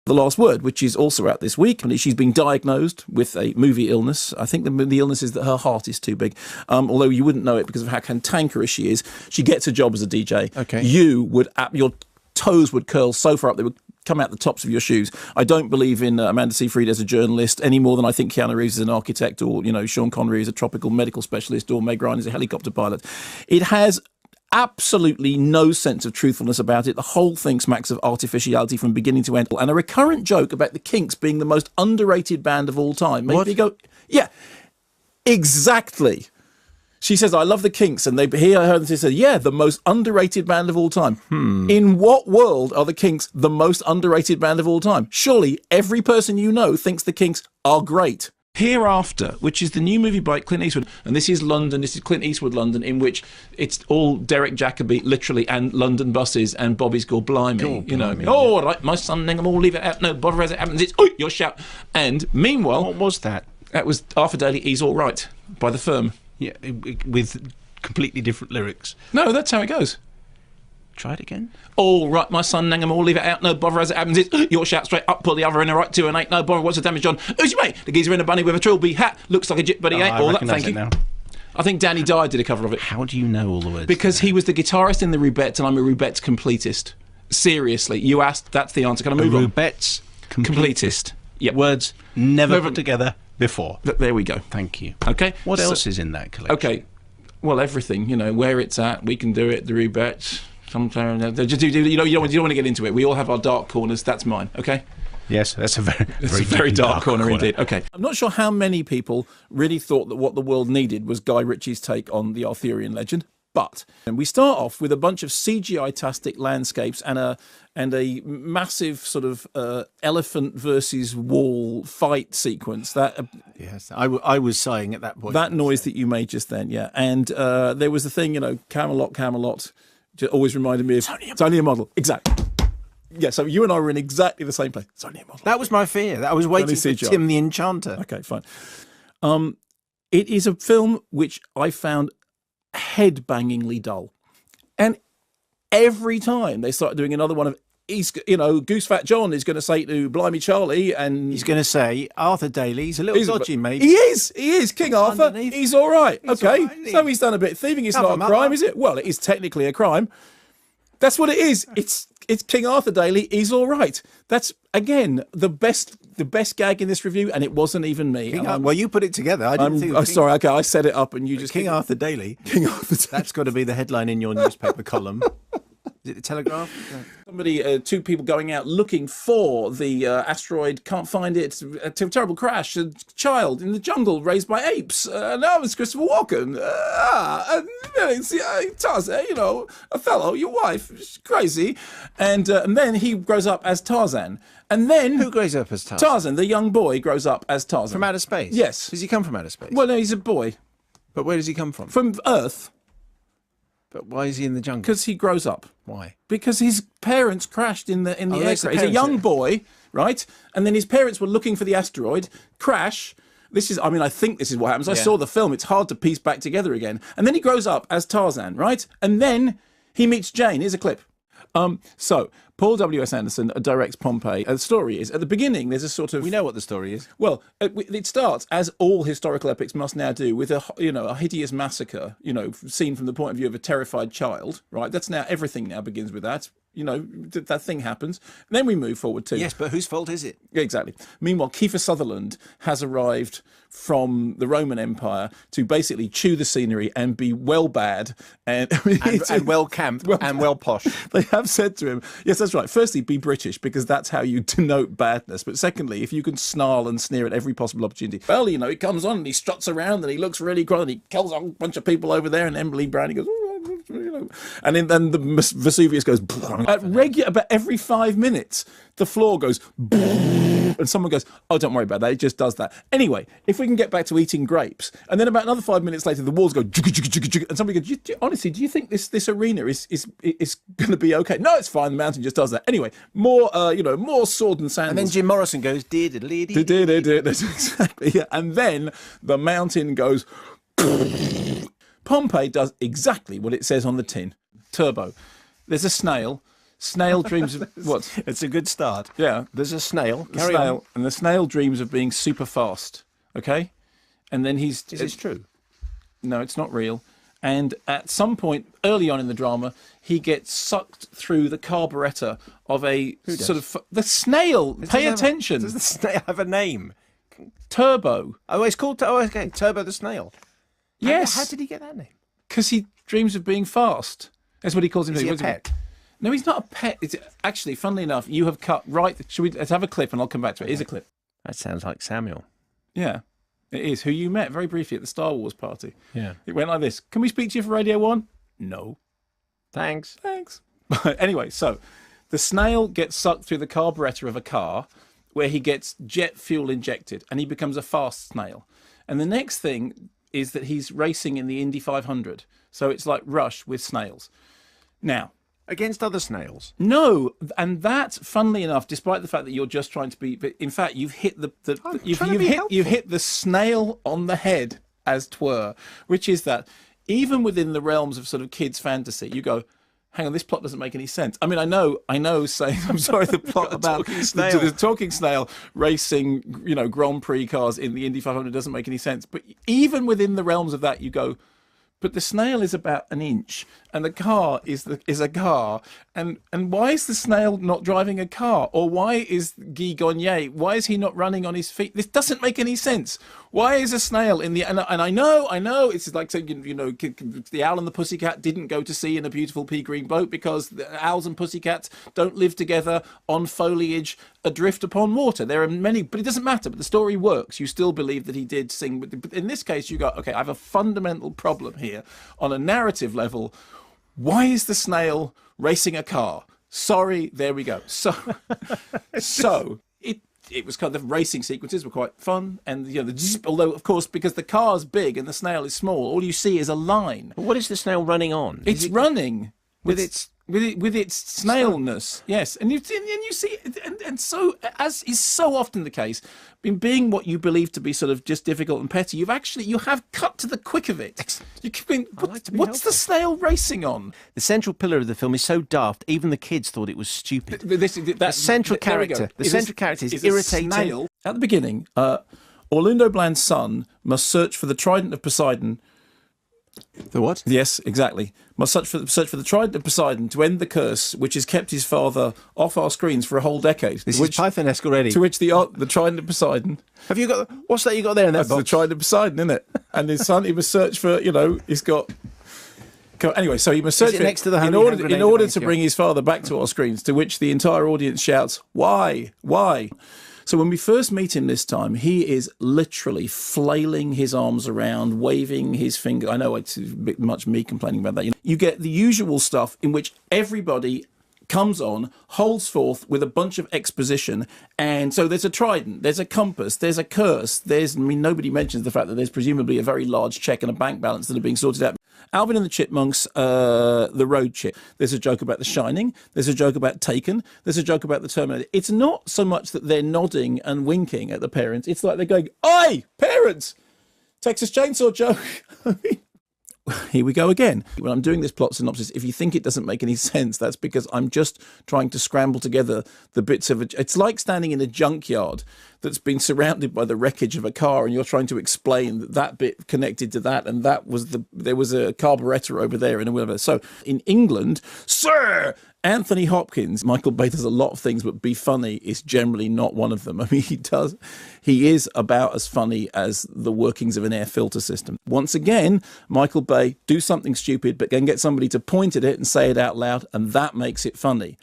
The Last Word, which is also out this week. And she's been diagnosed with a movie illness. I think the illness is that her heart is too big. Although you wouldn't know it because of how cantankerous she is. She gets a job as a DJ. Okay. Your toes would curl so far up they would come out the tops of your shoes. I don't believe in Amanda Seyfried as a journalist any more than I think Keanu Reeves is an architect, or Sean Connery is a tropical medical specialist, or Meg Ryan is a helicopter pilot. It has absolutely no sense of truthfulness about it. The whole thing smacks of artificiality from beginning to end. And a recurrent joke about the Kinks being the most underrated band of all time. Maybe you go, yeah, exactly. She says, I love the Kinks, and they hear her and she said, yeah, the most underrated band of all time. In what world are the Kinks the most underrated band of all time? Surely every person you know thinks the Kinks are great. Hereafter, which is the new movie by Clint Eastwood, and this is London, this is Clint Eastwood London, in which it's all Derek Jacobi, literally, and London buses, and Bobby's called Blimey, all right, my son, I'm all leave it out, no bother as it happens, it's your shout. And meanwhile... What was that? That was Arthur Daly, He's All Right, by The Firm. Yeah, with completely different lyrics. No, that's how it goes. Try it again. All right, my son, Nangham, all leave it out, no bother as it happens. It's your shout straight up, pull the other in a right, 2 and 8, no bother, what's the damage, John? Who's your mate? The geezer in a bunny with a trilby hat, looks like a jip, but he ain't. I All that, recognise thank you. now. I think Danny Dyer did a cover of it. How do you know all the words? Because he was the guitarist in the Rubettes, and I'm a Rubettes completist. Seriously, you asked, that's the answer. Can I move on? Rubettes completist. Yep. Words never put together before. There we go. Thank you. Okay. What else is in that collection? Okay. Well, everything. Where it's at, we can do it. The Rubettes. Sometimes you don't want to get into it. We all have our dark corners. That's mine. Okay. Yes, that's a very dark corner indeed. Okay. I'm not sure how many people really thought that what the world needed was Guy Ritchie's take on the Arthurian legend. But we start off with a bunch of CGI-tastic landscapes and a massive sort of elephant versus wall fight sequence. Yes, I was sighing at that point. That noise that you made just then, yeah. And there was the thing, Camelot, just always reminded me of... It's only a model. Exactly. Yeah, so you and I were in exactly the same place. It's only a model. That was my fear. I was waiting for Tim the Enchanter. Okay, fine. It is a film which I found head-bangingly dull. And every time they start doing another one of... Goose Fat John is going to say to Blimey Charlie, and... He's going to say, Arthur Daly's a little dodgy, mate. He is. King Arthur. Underneath. He's all right. Okay, all right, so he's done a bit of thieving. It's not a crime, is it? Well, it is technically a crime. That's what it is. It's King Arthur Daly. He's all right. That's, again, the best gag in this review, and it wasn't even me. Well, you put it together. I didn't think. Sorry, okay, I set it up, and you just... King Arthur Daly. King Arthur Daly. That's got to be the headline in your newspaper column. Is it the Telegraph? Somebody, two people going out looking for the asteroid, can't find it. A terrible crash. A child in the jungle raised by apes. Now it's Christopher Walken. Tarzan, Othello, your wife, she's crazy. And then he grows up as Tarzan. And then... Who grows up as Tarzan? Tarzan, the young boy, grows up as Tarzan. From outer space? Yes. Does he come from outer space? Well, no, he's a boy. But where does he come from? From Earth. But why is he in the jungle? Because he grows up. Why? Because his parents crashed in the aircraft. He's a young boy, right? And then his parents were looking for the asteroid, crash. I think this is what happens. I saw the film. It's hard to piece back together again. And then he grows up as Tarzan, right? And then he meets Jane. Here's a clip. So Paul W.S. Anderson directs Pompeii. The story is, at the beginning, there's a sort of... We know what the story is. Well, it starts, as all historical epics must now do, with a hideous massacre, seen from the point of view of a terrified child, right? Everything now begins with that. That thing happens. And then we move forward to... Yes, but whose fault is it? Exactly. Meanwhile, Kiefer Sutherland has arrived from the Roman Empire to basically chew the scenery and be well bad and well camp and well posh. They have said to him, yes, that's right. Firstly, be British, because that's how you denote badness. But secondly, if you can snarl and sneer at every possible opportunity. Well, he comes on and he struts around and he looks really cross and he kills a bunch of people over there, and Emily Browning goes... And then the Vesuvius goes about every 5 minutes. The floor goes and someone goes, oh, don't worry about that, it just does that. Anyway, if we can get back to eating grapes, and then about another 5 minutes later the walls go and somebody goes, honestly, do you think this arena is going to be okay? No, it's fine, the mountain just does that. Anyway, more sword and sandals. And then Jim Morrison goes exactly, yeah. And then the mountain goes. Pompeii does exactly what it says on the tin. Turbo. There's a snail. Snail dreams of what? It's a good start. Yeah, There's a snail. the Carry snail, on. and the snail dreams of being super fast. Okay, and then Is this true? no, it's not real. And at some point early on in the drama, he gets sucked through the carburettor of a sort of the snail. Pay attention. Does the snail have a name? Turbo. Oh, it's called. Oh, okay. Turbo the snail. Yes. How did he get that name? Because he dreams of being fast. That's what he calls himself. Is he a pet? No, he's not a pet. It's actually, funnily enough, you have cut right. Let's have a clip, and I'll come back to it. Here's a clip. That sounds like Samuel. Yeah, it is. Who you met very briefly at the Star Wars party. Yeah. It went like this. Can we speak to you for Radio 1? No. Thanks. Thanks. Anyway, so the snail gets sucked through the carburettor of a car where he gets jet fuel injected and he becomes a fast snail. And the next thing is that he's racing in the Indy 500. So it's like Rush with snails. Now, Against other snails. no, and that, funnily enough, despite the fact that you're just trying to be, but in fact, you've hit you've hit the snail on the head, as 'twere, which is that even within the realms of sort of kids' fantasy, you go, hang on, this plot doesn't make any sense. I mean, I know, saying, I'm sorry, the plot about the talking snail racing, Grand Prix cars in the Indy 500 doesn't make any sense. But even within the realms of that, you go, but the snail is about an inch, and the car is a car, and why is the snail not driving a car, or why is Guy Gagné? Why is he not running on his feet? This doesn't make any sense. Why is a snail in the and I know it's like saying the owl and the pussycat didn't go to sea in a beautiful pea green boat because the owls and pussycats don't live together on foliage adrift upon water. There are many, but it doesn't matter. But the story works. You still believe that he did sing, but in this case, you go, okay, I have a fundamental problem here on a narrative level. Why is the snail racing a car? Sorry, there we go. So it was kind of racing sequences were quite fun, and although of course because the car's big and the snail is small, all you see is a line. But what is the snail running on? It's running with its snailness, yes, and you see, and so as is so often the case, in being what you believe to be sort of just difficult and petty, you have cut to the quick of it. What's the snail racing on? The central pillar of the film is so daft, even the kids thought it was stupid. The central character is irritating. Snail. At the beginning, Orlando Bland's son must search for the trident of Poseidon. The what? Yes, exactly. Must search for the trident of Poseidon to end the curse which has kept his father off our screens for a whole decade. This is Python-esque already. To which the trident of Poseidon. Have you got what's that you got there in that That's box? the trident of Poseidon, isn't it? And his son, he must search for. He's got. Anyway, so he must search it next to the in order to bring his father back to our screens. To which the entire audience shouts, "Why? Why?" So when we first meet him this time, he is literally flailing his arms around, waving his finger. I know it's a bit much me complaining about that. You get the usual stuff in which everybody comes on, holds forth with a bunch of exposition. And so there's a trident, there's a compass, there's a curse. Nobody mentions the fact that there's presumably a very large check and a bank balance that are being sorted out. Alvin and the Chipmunks, the road chip. There's a joke about The Shining. There's a joke about Taken. There's a joke about The Terminator. It's not so much that they're nodding and winking at the parents. It's like they're going, "Oi, parents! Texas Chainsaw joke." Here we go again. When I'm doing this plot synopsis, if you think it doesn't make any sense, that's because I'm just trying to scramble together the bits of it's like standing in a junkyard that's been surrounded by the wreckage of a car, and you're trying to explain that bit connected to that, and there was a carburettor over there and whatever. So in England, Sir Anthony Hopkins, Michael Bay does a lot of things, but be funny is generally not one of them. I mean, he is about as funny as the workings of an air filter system. Once again, Michael Bay, do something stupid, but then get somebody to point at it and say it out loud, and that makes it funny.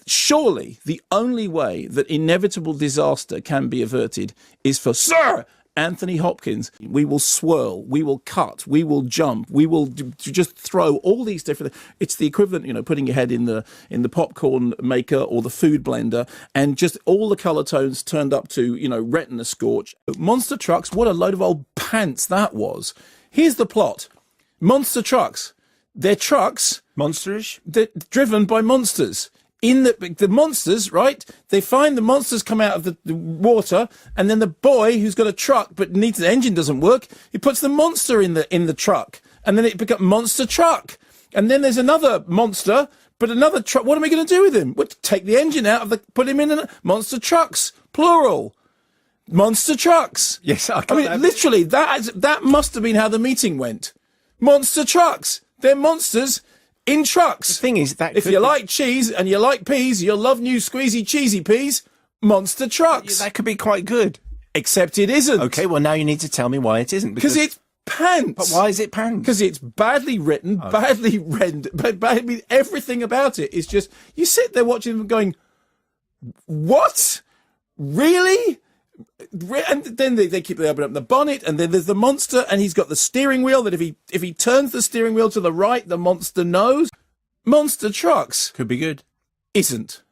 Surely the only way that inevitable disaster can be averted is for Sir Anthony Hopkins. We will swirl, we will cut, we will jump, we will just throw all these different. It's the equivalent, putting your head in the popcorn maker or the food blender, and just all the colour tones turned up to retina scorch. Monster trucks, what a load of old pants that was. Here's the plot: monster trucks. They're trucks, Monsterish. They're driven by monsters. In the monsters, right? They find the monsters come out of the water, and then the boy who's got a truck but needs the engine doesn't work. He puts the monster in the truck, and then it becomes monster truck. And then there's another monster But another truck, what are we going to do with him? We'll take the engine out of put him in monster trucks, plural. Monster trucks. Yes, I mean, literally, that must have been how the meeting went. Monster trucks. They're monsters in trucks. The thing is that if you like cheese and you like peas, you'll love new squeezy cheesy peas. Monster trucks. That could be quite good. Except it isn't. Okay, well now you need to tell me why it isn't. Because it's pants. But why is it pants? Because it's badly written, badly rendered, but everything about it is just, you sit there watching them going, what? Really? And then they keep opening up the bonnet, and then there's the monster, and he's got the steering wheel that if he turns the steering wheel to the right, the monster knows. Monster trucks. Could be good. Isn't.